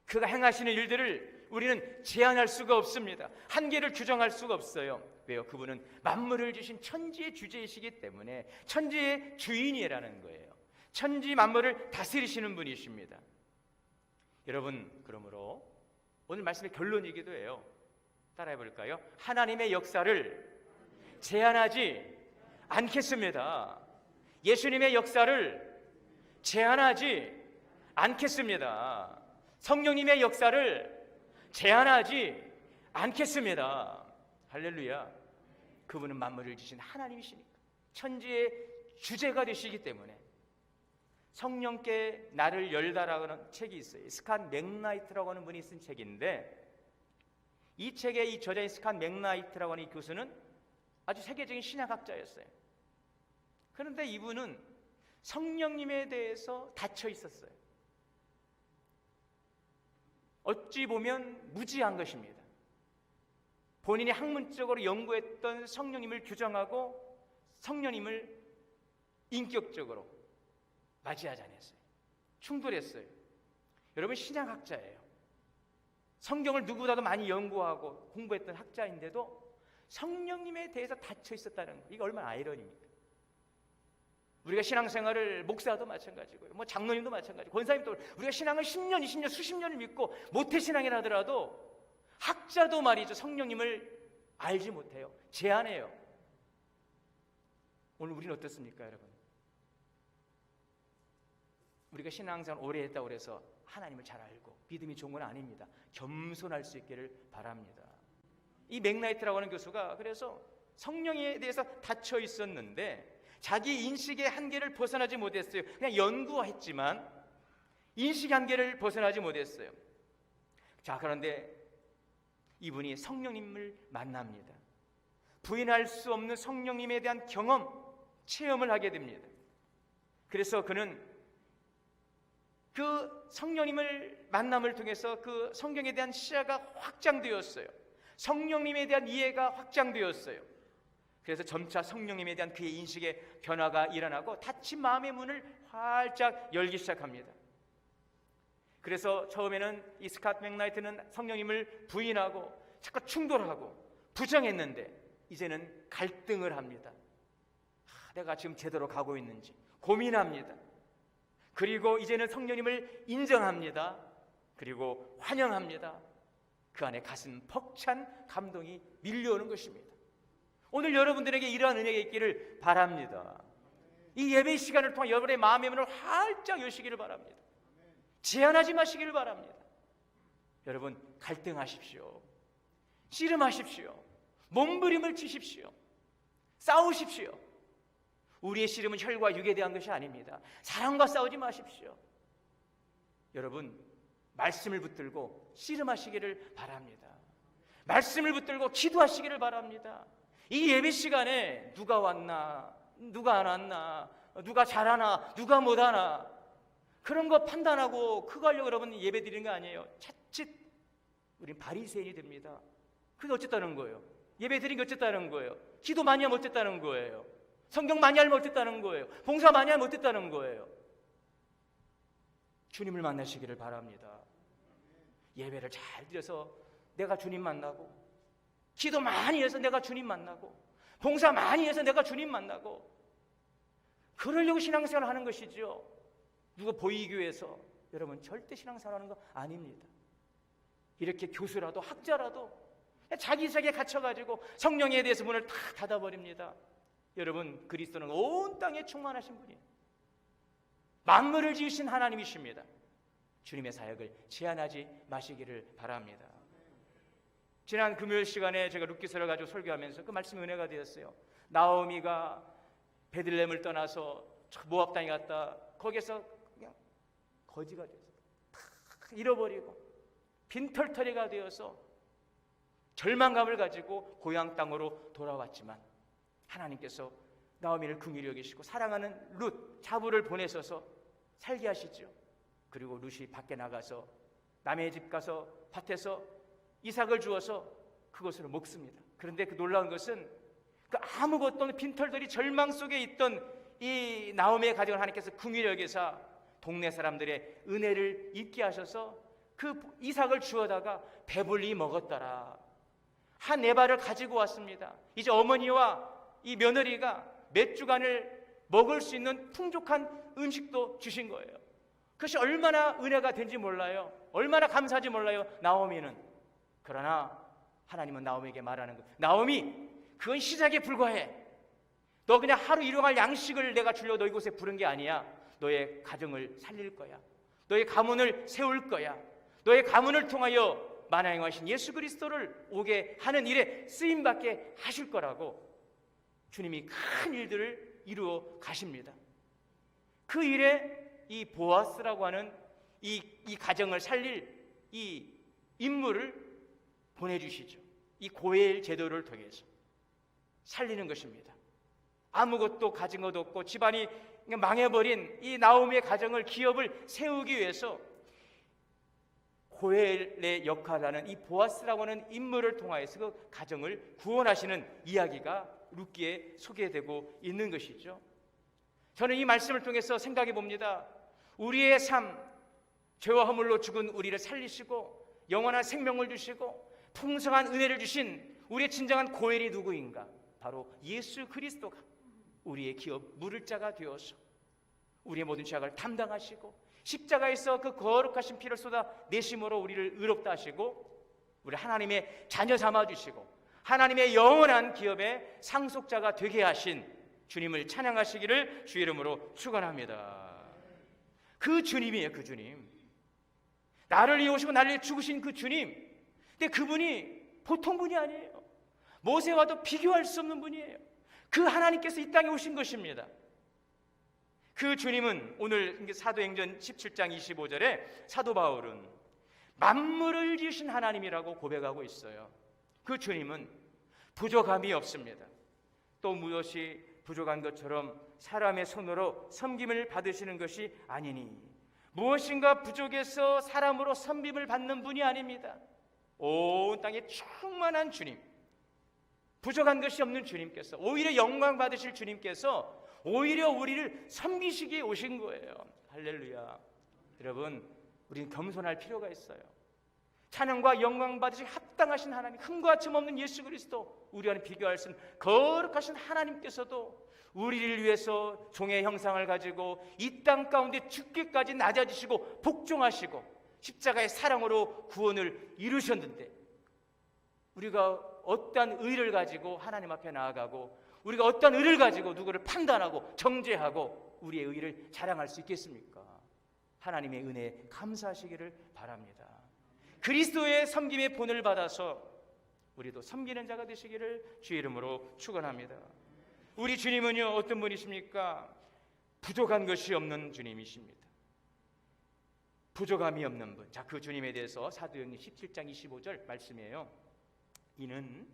그가 행하시는 일들을 우리는 제한할 수가 없습니다. 한계를 규정할 수가 없어요. 왜요? 그분은 만물을 주신 천지의 주제이시기 때문에 천지의 주인이라는 거예요. 천지 만물을 다스리시는 분이십니다. 여러분, 그러므로 오늘 말씀의 결론이기도 해요. 따라해 볼까요? 하나님의 역사를 제한하지 않겠습니다. 예수님의 역사를 제한하지 않겠습니다. 성령님의 역사를 제한하지 않겠습니다. 할렐루야. 그분은 만물을 지신 하나님이시니까, 천지의 주제가 되시기 때문에. 성령께 나를 열다라고 하는 책이 있어요. 스칸 맥나이트라고 하는 분이 쓴 책인데, 이 책의 이 저자인 스칸 맥나이트라고 하는 이 교수는 아주 세계적인 신학학자였어요. 그런데 이분은 성령님에 대해서 닫혀 있었어요. 어찌 보면 무지한 것입니다. 본인이 학문적으로 연구했던 성령님을 규정하고 성령님을 인격적으로 맞이하지 않았어요. 충돌했어요. 여러분, 신약학자예요. 성경을 누구보다도 많이 연구하고 공부했던 학자인데도 성령님에 대해서 닫혀 있었다는 거, 이게 얼마나 아이러니입니까? 우리가 신앙생활을, 목사도 마찬가지고요, 장로님도 마찬가지고, 권사님도, 우리가 신앙을 10년, 20년, 수십 년을 믿고 모태신앙이라 하더라도 학자도 말이죠, 성령님을 알지 못해요. 제한해요. 오늘 우리는 어떻습니까, 여러분? 우리가 신앙생활 오래 했다고 해서 하나님을 잘 알고 믿음이 좋은 건 아닙니다. 겸손할 수 있기를 바랍니다. 이 맥나이트라고 하는 교수가 그래서 성령에 대해서 닫혀 있었는데 자기 인식의 한계를 벗어나지 못했어요. 그냥 연구했지만 인식의 한계를 벗어나지 못했어요. 자, 그런데 이분이 성령님을 만납니다. 부인할 수 없는 성령님에 대한 경험, 체험을 하게 됩니다. 그래서 그는 그 성령님을 만남을 통해서 그 성경에 대한 시야가 확장되었어요. 성령님에 대한 이해가 확장되었어요. 그래서 점차 성령님에 대한 그의 인식의 변화가 일어나고 닫힌 마음의 문을 활짝 열기 시작합니다. 그래서 처음에는 이 스캇 맥나이트는 성령님을 부인하고 자꾸 충돌하고 부정했는데 이제는 갈등을 합니다. 내가 지금 제대로 가고 있는지 고민합니다. 그리고 이제는 성령님을 인정합니다. 그리고 환영합니다. 그 안에 가슴 벅찬 감동이 밀려오는 것입니다. 오늘 여러분들에게 이러한 은혜가 있기를 바랍니다. 이 예배 시간을 통해 여러분의 마음의 문을 활짝 여시기를 바랍니다. 제한하지 마시기를 바랍니다. 여러분, 갈등하십시오. 씨름하십시오. 몸부림을 치십시오. 싸우십시오. 우리의 씨름은 혈과 육에 대한 것이 아닙니다. 사랑과 싸우지 마십시오. 여러분, 말씀을 붙들고 씨름하시기를 바랍니다. 말씀을 붙들고 기도하시기를 바랍니다. 이 예배 시간에 누가 왔나, 누가 안 왔나, 누가 잘하나, 누가 못하나 그런 거 판단하고 그거 하려고 여러분 예배 드리는 거 아니에요. 자칫 우린 바리새인이 됩니다. 그게 어쨌다는 거예요? 예배 드리는 게 어쨌다는 거예요? 기도 많이 하면 어쨌다는 거예요? 성경 많이 알면 어쨌다는 거예요? 봉사 많이 하면 어쨌다는 거예요? 주님을 만나시기를 바랍니다. 예배를 잘 드려서 내가 주님 만나고, 기도 많이 해서 내가 주님 만나고, 봉사 많이 해서 내가 주님 만나고, 그러려고 신앙생활을 하는 것이죠. 누가 보이기 위해서. 여러분, 절대 신앙생활 하는 거 아닙니다. 이렇게 교수라도 학자라도 자기 세계에 갇혀가지고 성령에 대해서 문을 다 닫아버립니다. 여러분, 그리스도는 온 땅에 충만하신 분이에요. 만물을 지으신 하나님이십니다. 주님의 사역을 제한하지 마시기를 바랍니다. 지난 금요일 시간에 제가 룻기서를 가지고 설교하면서 그 말씀이 은혜가 되었어요. 나오미가 베들레헴을 떠나서 모압 땅에 갔다 거기에서 그냥 거지가 돼서 다 잃어버리고 빈털터리가 되어서 절망감을 가지고 고향 땅으로 돌아왔지만 하나님께서 나오미를 긍휼히 여기시고 사랑하는 룻 자부를 보내셔서 살게 하시죠. 그리고 룻이 밖에 나가서 남의 집 가서 밭에서 이삭을 주어서 그것으로 먹습니다. 그런데 그 놀라운 것은 그 아무것도 없는 빈털들이 절망 속에 있던 이 나오미의 가정을 하나님께서 긍휼히 여기사 동네 사람들의 은혜를 잊게 하셔서 그 이삭을 주어다가 배불리 먹었더라. 한 에바를 가지고 왔습니다. 이제 어머니와 이 며느리가 몇 주간을 먹을 수 있는 풍족한 음식도 주신 거예요. 그것이 얼마나 은혜가 된지 몰라요. 얼마나 감사한지 몰라요, 나오미는. 그러나 하나님은 나오미에게 말하는 거예요. 나오미, 그건 시작에 불과해. 너 그냥 하루 일용할 양식을 내가 주려고 너 이곳에 부른 게 아니야. 너의 가정을 살릴 거야. 너의 가문을 세울 거야. 너의 가문을 통하여 만왕하신 예수 그리스도를 오게 하는 일에 쓰임받게 하실 거라고 주님이 큰 일들을 이루어 가십니다. 그 일에 이 보아스라고 하는 이 가정을 살릴 이 인물을 보내주시죠. 이 고엘 제도를 통해서 살리는 것입니다. 아무것도 가진 것도 없고 집안이 망해버린 이 나오미의 가정을, 기업을 세우기 위해서 고엘의 역할을 하는 이 보아스라고 하는 인물을 통하여서 그 가정을 구원하시는 이야기가 룻기에 소개되고 있는 것이죠. 저는 이 말씀을 통해서 생각해 봅니다. 우리의 삶, 죄와 허물로 죽은 우리를 살리시고 영원한 생명을 주시고 풍성한 은혜를 주신 우리의 진정한 고엘이 누구인가? 바로 예수 그리스도가 우리의 기업 물을 자가 되어서 우리의 모든 죄악을 담당하시고 십자가에서 그 거룩하신 피를 쏟아 내심으로 우리를 의롭다 하시고 우리 하나님의 자녀 삼아주시고 하나님의 영원한 기업의 상속자가 되게 하신 주님을 찬양하시기를 주의 이름으로 축원합니다. 그 주님이에요. 그 주님. 나를 위해 오시고 나를 위해 죽으신 그 주님. 근데 그분이 보통 분이 아니에요. 모세와도 비교할 수 없는 분이에요. 그 하나님께서 이 땅에 오신 것입니다. 그 주님은 오늘 사도행전 17장 25절에 사도 바울은 만물을 지으신 하나님이라고 고백하고 있어요. 그 주님은 부족함이 없습니다. 또 무엇이 부족한 것처럼 사람의 손으로 섬김을 받으시는 것이 아니니 무엇인가 부족해서 사람으로 섬김을 받는 분이 아닙니다. 온 땅에 충만한 주님, 부족한 것이 없는 주님께서, 오히려 영광 받으실 주님께서 오히려 우리를 섬기시기에 오신 거예요. 할렐루야. 여러분, 우리는 겸손할 필요가 있어요. 찬양과 영광 받으시기 합당하신 하나님, 흠과 점 없는 예수 그리스도, 우리와는 비교할 수 없는 거룩하신 하나님께서도 우리를 위해서 종의 형상을 가지고 이 땅 가운데 죽기까지 낮아지시고 복종하시고 십자가의 사랑으로 구원을 이루셨는데, 우리가 어떠한 의를 가지고 하나님 앞에 나아가고 우리가 어떠한 의를 가지고 누구를 판단하고 정죄하고 우리의 의를 자랑할 수 있겠습니까? 하나님의 은혜에 감사하시기를 바랍니다. 그리스도의 섬김의 본을 받아서 우리도 섬기는 자가 되시기를 주의 이름으로 축원합니다. 우리 주님은요, 어떤 분이십니까? 부족한 것이 없는 주님이십니다. 부족함이 없는 분. 자, 그 주님에 대해서 사도행전 17장 25절 말씀이에요. 이는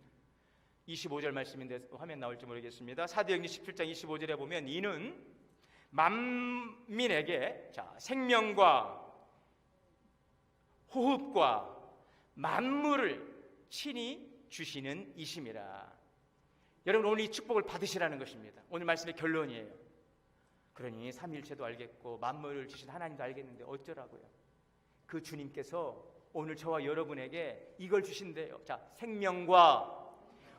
25절 말씀인데 화면 나올지 모르겠습니다. 사도행전 17장 25절에 보면 이는 만민에게 생명과 호흡과 만물을 친히 주시는 이심이라. 여러분, 오늘 이 축복을 받으시라는 것입니다. 오늘 말씀의 결론이에요. 그러니 삼위일체도 알겠고 만물을 주신 하나님도 알겠는데 어쩌라고요? 그 주님께서 오늘 저와 여러분에게 이걸 주신대요. 자, 생명과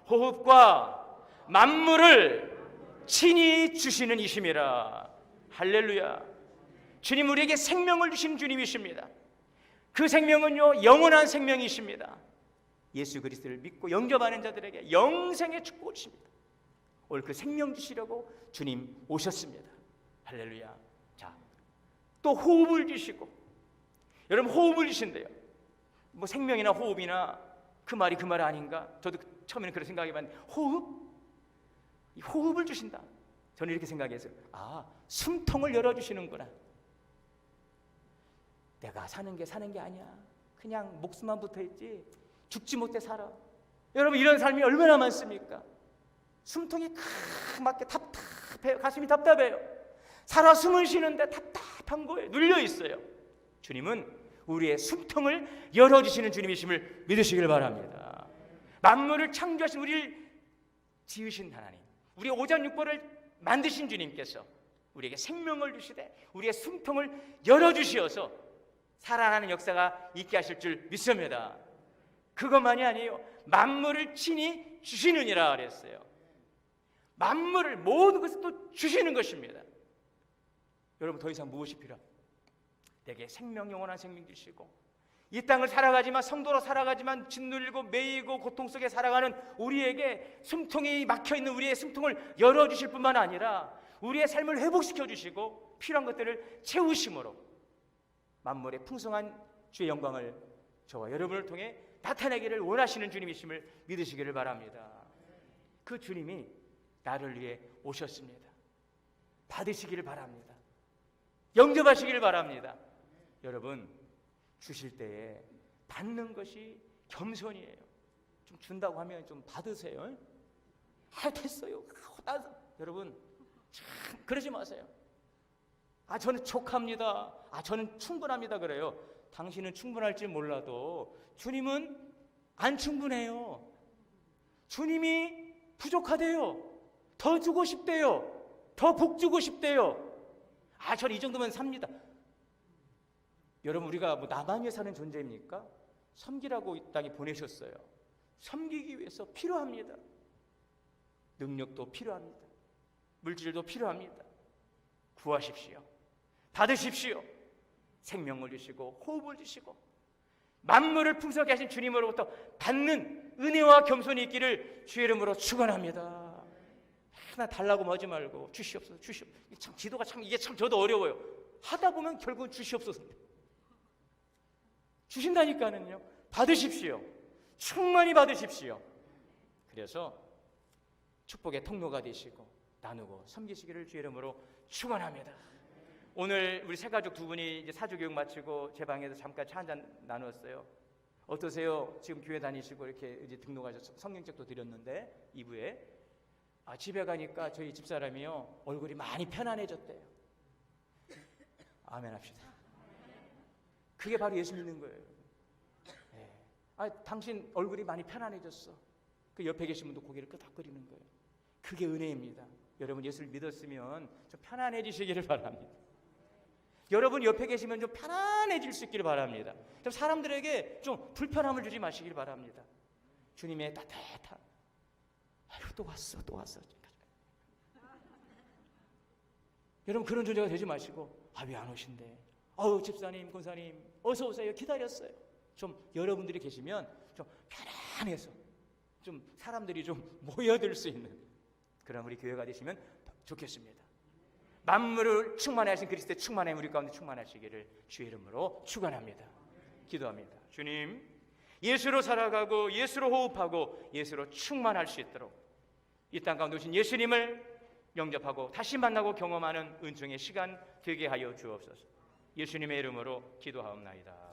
호흡과 만물을 친히 주시는 이심이라. 할렐루야. 주님, 우리에게 생명을 주신 주님이십니다. 그 생명은요, 영원한 생명이십니다. 예수 그리스도를 믿고 영접하는 자들에게 영생의 축복을 주십니다. 오늘 그 생명 주시려고 주님 오셨습니다. 할렐루야. 자, 또 호흡을 주시고, 여러분, 호흡을 주신대요. 뭐 생명이나 호흡이나 그 말이 그 말 아닌가? 저도 처음에는 그런 생각해봤는데, 호흡? 이 호흡을 주신다. 저는 이렇게 생각했어요. 아, 숨통을 열어주시는구나. 내가 사는 게 아니야. 그냥 목숨만 붙어있지 죽지 못해 살아. 여러분, 이런 삶이 얼마나 많습니까? 숨통이 막게 답답해요. 가슴이 답답해요. 살아 숨을 쉬는데 답답한 거예요. 눌려있어요. 주님은 우리의 숨통을 열어주시는 주님이심을 믿으시길 바랍니다. 만물을 창조하신, 우리를 지으신 하나님, 우리의 오장육부를 만드신 주님께서 우리에게 생명을 주시되 우리의 숨통을 열어주시어서 살아나는 역사가 있게 하실 줄 믿습니다. 그것만이 아니에요. 만물을 친히 주시느니라 그랬어요. 만물을, 모든 것을 또 주시는 것입니다. 여러분, 더 이상 무엇이 필요합니까? 내게 생명, 영원한 생명 주시고 이 땅을 살아가지만, 성도로 살아가지만 짓눌리고 매이고 고통 속에 살아가는 우리에게 숨통이 막혀있는 우리의 숨통을 열어주실 뿐만 아니라 우리의 삶을 회복시켜 주시고 필요한 것들을 채우심으로 만물의 풍성한 주의 영광을 저와 여러분을 통해 나타내기를 원하시는 주님이심을 믿으시기를 바랍니다. 그 주님이 나를 위해 오셨습니다. 받으시기를 바랍니다. 영접하시기를 바랍니다. 여러분, 주실 때에 받는 것이 겸손이에요. 좀 준다고 하면 좀 받으세요. 됐어요. 여러분, 참 그러지 마세요. 저는 족합니다. 저는 충분합니다. 그래요. 당신은 충분할지 몰라도 주님은 안 충분해요. 주님이 부족하대요. 더 주고 싶대요. 더 복 주고 싶대요. 저는 이 정도면 삽니다. 여러분, 우리가 뭐 나만 위해 사는 존재입니까? 섬기라고 이 땅에 보내셨어요. 섬기기 위해서 필요합니다. 능력도 필요합니다. 물질도 필요합니다. 구하십시오. 받으십시오. 생명을 주시고 호흡을 주시고 만물을 풍성하게 하신 주님으로부터 받는 은혜와 겸손이 있기를 주의 이름으로 축원합니다. 하나 달라고 하지 말고 주시옵소서, 주시옵소서. 참 기도가 참, 이게 참 저도 어려워요. 하다 보면 결국은 주시옵소서. 주신다니까는요. 받으십시오. 충만히 받으십시오. 그래서 축복의 통로가 되시고 나누고 섬기시기를 주의 이름으로 축원합니다. 오늘 우리 세 가족 두 분이 이제 사주 교육 마치고 제 방에서 잠깐 차 한잔 나누었어요. 어떠세요? 지금 교회 다니시고 이렇게 이제 등록하셔서 성경책도 드렸는데 2부에 집에 가니까 저희 집사람이요 얼굴이 많이 편안해졌대요. 아멘 합시다. 그게 바로 예수 믿는 거예요. 네. 당신 얼굴이 많이 편안해졌어. 그 옆에 계신 분도 고개를 끄덕거리는 거예요. 그게 은혜입니다. 여러분 예수를 믿었으면 좀 편안해지시기를 바랍니다. 여러분 옆에 계시면 좀 편안해질 수 있기를 바랍니다. 좀 사람들에게 좀 불편함을 주지 마시길 바랍니다. 주님의 따뜻한 아이고 또 왔어. 여러분 그런 존재가 되지 마시고 왜 안 오신대? 집사님, 권사님 어서 오세요. 기다렸어요. 좀 여러분들이 계시면 좀 편안해서 좀 사람들이 좀 모여들 수 있는 그런 우리 교회가 되시면 좋겠습니다. 만물을 충만해 하신 그리스도의 충만함 우리 가운데 충만하시기를 주의 이름으로 축원합니다. 기도합니다. 주님, 예수로 살아가고 예수로 호흡하고 예수로 충만할 수 있도록 이 땅 가운데 오신 예수님을 영접하고 다시 만나고 경험하는 은총의 시간 되게 하여 주옵소서. 예수님의 이름으로 기도하옵나이다.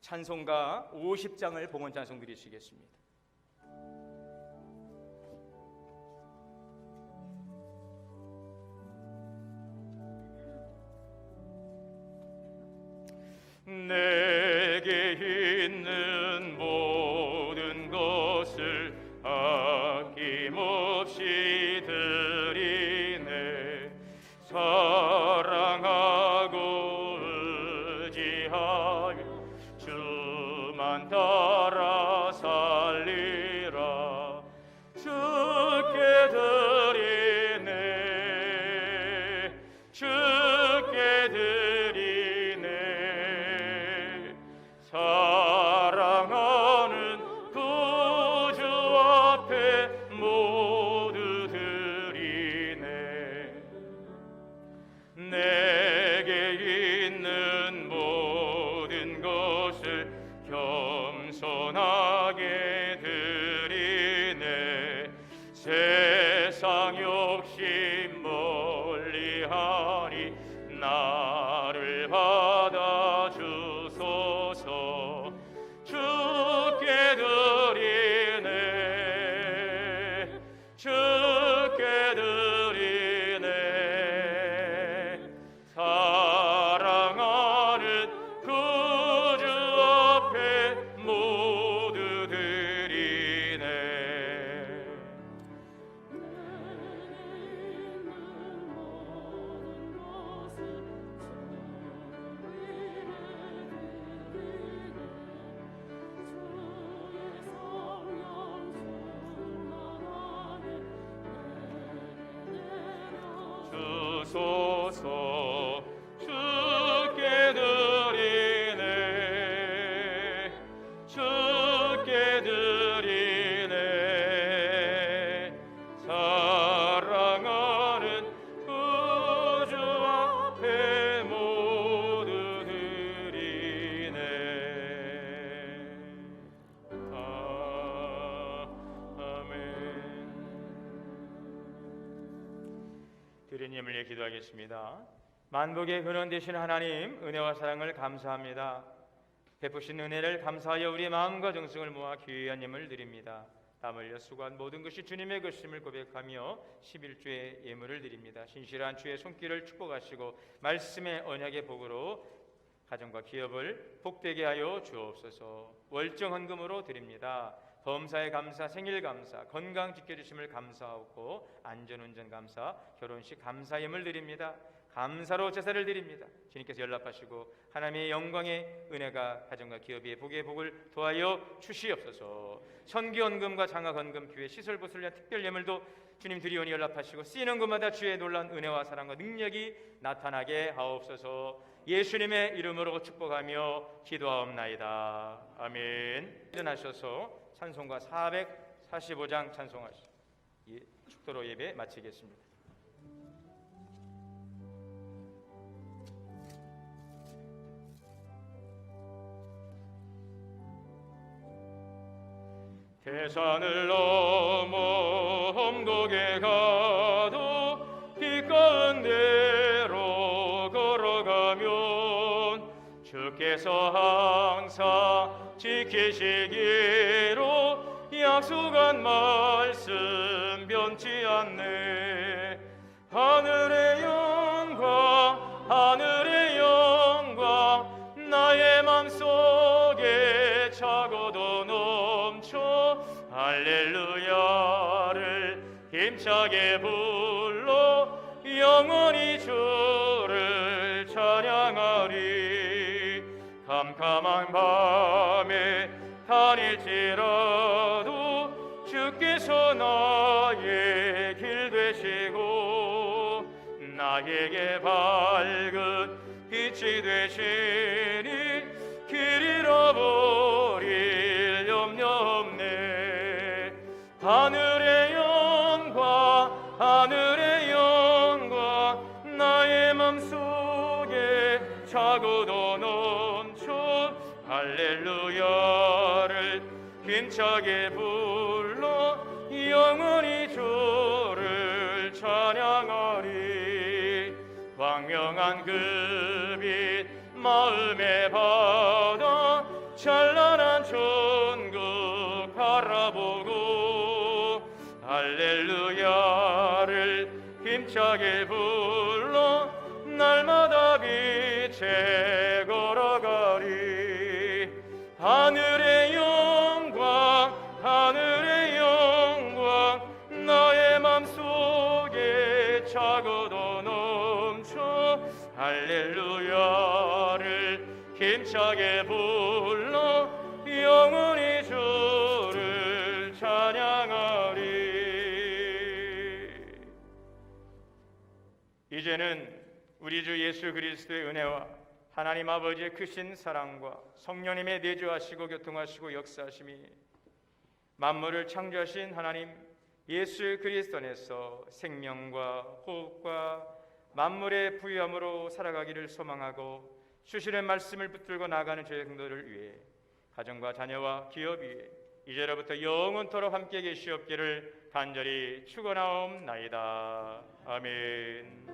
찬송가 50장을 봉헌 찬송 드리시겠습니다. 내게 있는 모든 것을 아낌없이 드리네. 사랑하고 의지하여 주만 따라 살리라. 주께 드리네. 주께 드리네. 사랑하는 구주 앞에 모두 드리네. 내게 있는 모든 것을 겸손하게 드리네. 세상 욕심 멀리하니 나를 받아 주소서. 주께 드리네. 주께 드리네. 사랑하는 구주 앞에 모두 드리네. 주소서. 주께 드리네. 주께 드리네. 사랑하는 구주 앞에 모두 드리네. 아멘. 드린 예물에 기도하겠습니다. 만복의 근원 되신 하나님, 은혜와 사랑을 감사합니다. 베푸신 은혜를 감사하여 우리의 마음과 정성을 모아 귀한 예물 드립니다. 땀 흘려 수고한 모든 것이 주님의 것임을 고백하며 11주의 예물을 드립니다. 신실한 주의 손길을 축복하시고 말씀의 언약의 복으로 가정과 기업을 복되게 하여 주옵소서. 월정 헌금으로 드립니다. 범사에 감사, 생일 감사, 건강 지켜주심을 감사하고 안전운전 감사, 결혼식 감사 예물 드립니다. 감사로 제사를 드립니다. 주님께서 연락하시고 하나님의 영광의 은혜가 가정과 기업의 복의 복을 도하여 주시옵소서. 선기헌금과 장학헌금, 교회 시설부수를 위한 특별 예물도 주님 드리오니 연락하시고 쓰이는 곳마다 주의 놀라운 은혜와 사랑과 능력이 나타나게 하옵소서. 예수님의 이름으로 축복하며 기도하옵나이다. 아멘. 일어나셔서 찬송가 445장 찬송하시고 축도로 예배 마치겠습니다. 태산을 넘어 험곡에 가도 길 가운데로 걸어가면 주께서 항상 지키시기로 약속한 말씀 변치 않네. 하늘의 영광 하늘의 영광 나의 맘속에 차고도 넘쳐 할렐루야를 힘차게 불러 영원히 주를 찬양하리. 캄캄한 밤에 다닐지라도 주께서 나의 길 되시고 나에게 밝은 빛이 되시니 길 잃어버릴 염려 없네. 하늘의 영광 하늘의 영광 나의 맘속에 차고도 넘쳐 할렐루야를 힘차게 불러 영원히 주를 찬양하리. 광명한 그 빛 마음에 받아 찬란한 천국 바라보고 할렐루야를 힘차게 불러 날마다 빛에 걸어가리. 하늘의 영광 하늘의 영광 나의 맘속에 차고도 넘쳐 할렐루야를 힘차게 불러 영원히 주를 찬양하리. 이제는 우리 주 예수 그리스도의 은혜와 하나님 아버지의 크신 사랑과 성령님의 내주하시고 교통하시고 역사하심이 만물을 창조하신 하나님 예수 그리스도 안에서 생명과 호흡과 만물의 부유함으로 살아가기를 소망하고 주시는 말씀을 붙들고 나가는 저의 성도를 위해 가정과 자녀와 기업 위에 이제로부터 영원토록 함께 계시옵기를 간절히 축원하옵나이다. 아멘.